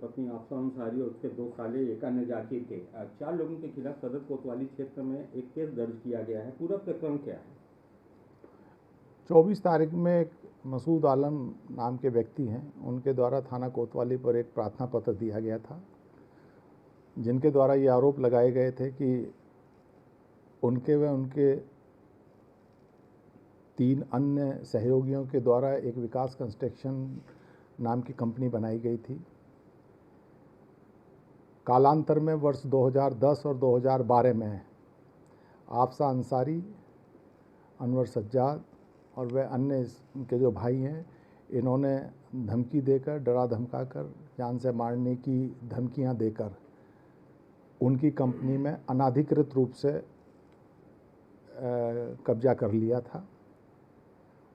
पत्नी आफसा अंसारी और उसके 2 साले एक अन्य जाति के 4 लोगों के खिलाफ सदर कोतवाली क्षेत्र में एक केस दर्ज किया गया है। पूरा प्रकरण क्या है? 24 तारीख में एक मसूद आलम नाम के व्यक्ति हैं, उनके द्वारा थाना कोतवाली पर एक प्रार्थना पत्र दिया गया था, जिनके द्वारा ये आरोप लगाए गए थे कि उनके व उनके 3 अन्य सहयोगियों के द्वारा एक विकास कंस्ट्रक्शन नाम की कंपनी बनाई गई थी। कालांतर में वर्ष 2010 और 2012 में आफसा अंसारी, अनवर सज्जाद और वह अन्य इनके जो भाई हैं, इन्होंने धमकी देकर, डरा धमकाकर, जान से मारने की धमकियां देकर उनकी कंपनी में अनाधिकृत रूप से कब्जा कर लिया था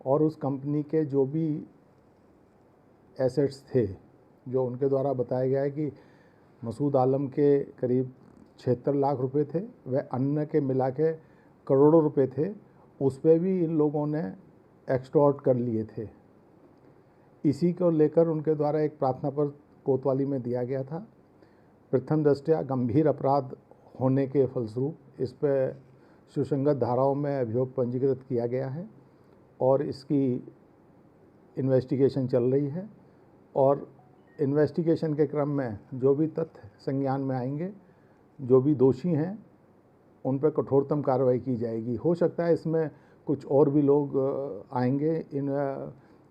और उस कंपनी के जो भी एसेट्स थे, जो उनके द्वारा बताया गया है कि मसूद आलम के करीब 76 लाख रुपए थे, वह अन्य के मिला के करोड़ों रुपए थे, उस पर भी इन लोगों ने एक्सटॉर्ट कर लिए थे। इसी को लेकर उनके द्वारा एक प्रार्थना पत्र कोतवाली में दिया गया था। प्रथम दृष्टया गंभीर अपराध होने के फलस्वरूप इस पर सुसंगत धाराओं में अभियोग पंजीकृत किया गया है और इसकी इन्वेस्टिगेशन चल रही है और इन्वेस्टिगेशन के क्रम में जो भी तथ्य संज्ञान में आएंगे, जो भी दोषी हैं, उन पर कठोरतम कार्रवाई की जाएगी। हो सकता है इसमें कुछ और भी लोग आएंगे,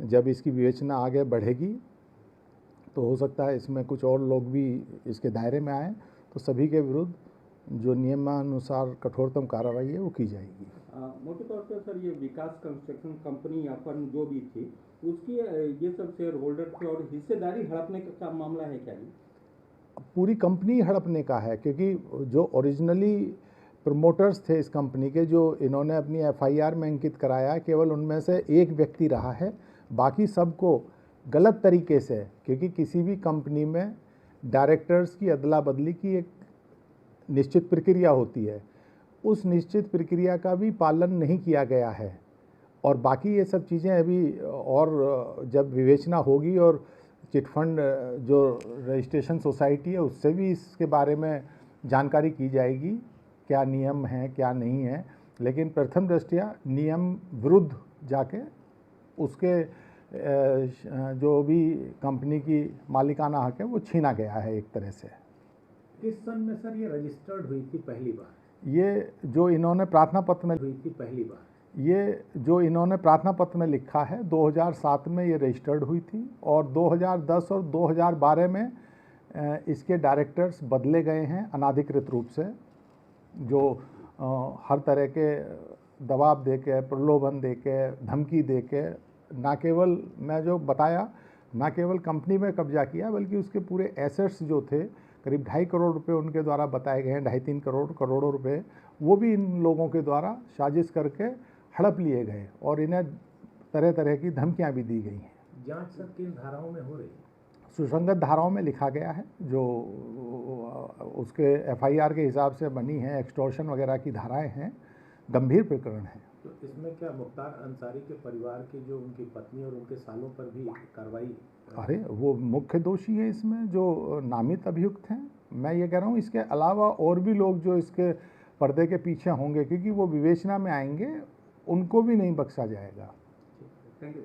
जब इसकी विवेचना आगे बढ़ेगी तो हो सकता है इसमें कुछ और लोग भी इसके दायरे में आएँ, तो सभी के विरुद्ध जो नियमानुसार कठोरतम कार्रवाई है वो की जाएगी। मोटे तौर पर सर, ये विकास कंस्ट्रक्शन कंपनी या फर्म जो भी थी, उसकी ये सब शेयर होल्डर थे और हिस्सेदारी हड़पने का मामला है क्या? ये पूरी कंपनी हड़पने का है, क्योंकि जो ओरिजिनली प्रमोटर्स थे इस कंपनी के, जो इन्होंने अपनी एफआईआर में अंकित कराया, केवल उनमें से एक व्यक्ति रहा है, बाकी सबको गलत तरीके से, क्योंकि किसी भी कंपनी में डायरेक्टर्स की अदला बदली की एक निश्चित प्रक्रिया होती है, उस निश्चित प्रक्रिया का भी पालन नहीं किया गया है। और बाकी ये सब चीज़ें अभी और जब विवेचना होगी और चिटफंड जो रजिस्ट्रेशन सोसाइटी है उससे भी इसके बारे में जानकारी की जाएगी, क्या नियम है क्या नहीं है। लेकिन प्रथम दृष्टया नियम विरुद्ध जाके उसके जो भी कंपनी की मालिकाना हक है वो छीना गया है एक तरह से। किस सन में सर ये रजिस्टर्ड हुई थी पहली बार? ये जो इन्होंने प्रार्थना पत्र में हुई थी पहली बार, ये जो इन्होंने प्रार्थना पत्र में लिखा है, 2007 में ये रजिस्टर्ड हुई थी और 2010 और 2012 में इसके डायरेक्टर्स बदले गए हैं अनाधिकृत रूप से, जो हर तरह के दबाव देके, प्रलोभन देके, धमकी देके, ना केवल मैं जो बताया, ना केवल कंपनी में कब्जा किया बल्कि उसके पूरे एसेट्स जो थे, करीब 2.5 करोड़ रुपए उनके द्वारा बताए गए हैं, 2.5-3 करोड़ों रुपए, वो भी इन लोगों के द्वारा साजिश करके हड़प लिए गए और इन्हें तरह तरह की धमकियां भी दी गई हैं। जांच सर किन धाराओं में हो रही? सुसंगत धाराओं में लिखा गया है, जो उसके एफआईआर के हिसाब से बनी है, एक्सटॉर्शन वगैरह की धाराएं हैं, गंभीर प्रकरण है। तो इसमें क्या मुख्तार अंसारी के परिवार की जो उनकी पत्नी और उनके सालों पर भी कार्रवाई? अरे वो मुख्य दोषी है इसमें, जो नामित अभियुक्त हैं। मैं ये कह रहा हूँ इसके अलावा और भी लोग जो इसके पर्दे के पीछे होंगे, क्योंकि वो विवेचना में आएंगे, उनको भी नहीं बख्शा जाएगा। Thank you.